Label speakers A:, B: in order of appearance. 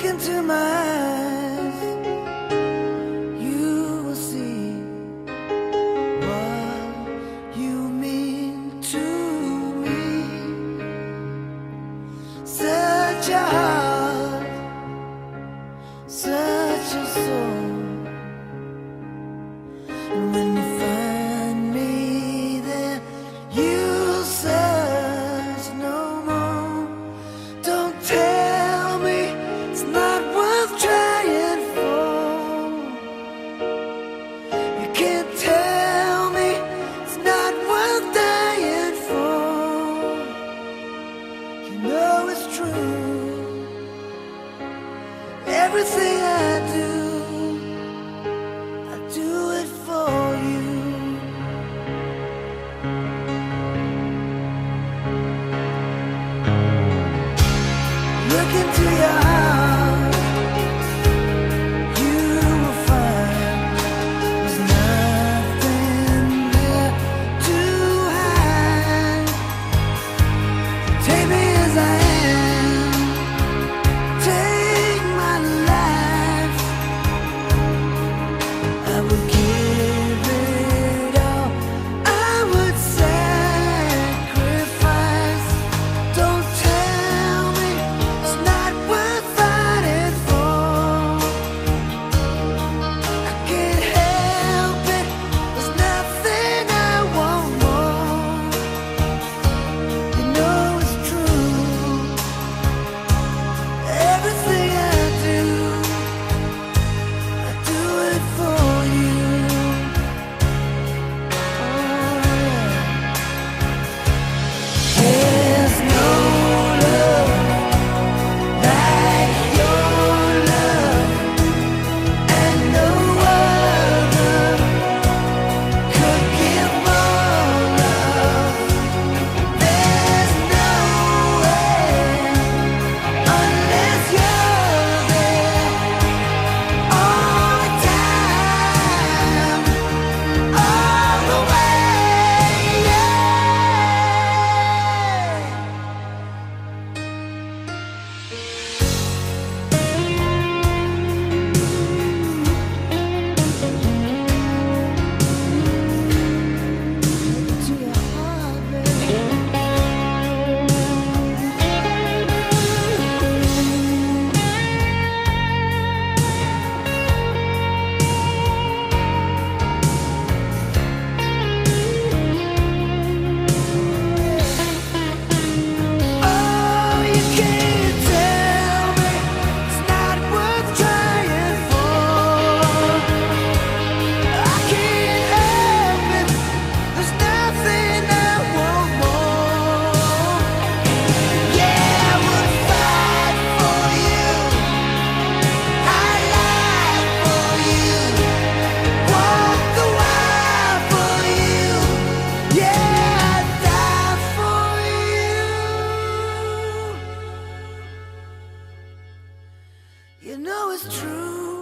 A: Look into my eyes, you will see what you mean to me. Such a heart, such a soul. And when you find me there, you'll search no more. Don't tell me it's not worth trying for. You can't tell me it's not worth dying for. You know it's true. Everything I do it for you. Look into your heart, you will find there's nothing there to hide. Take me as I am, take my life. I would give it all, I would sacrifice. Don't tell me it's not worth fighting for. I can't help it, there's nothing I want more. You know it's true. Everything I do it for you. There's no love like your love, and no other could give more love. There's no way unless you're there all the time, all the way, yeah. To your heart, baby. Oh, you can't tell me it's not worth trying for. I can't help it, there's nothing I want more. Yeah, I would fight for you, I lie for you, walk the wire for you. Yeah, I'd die for you. You know it's true.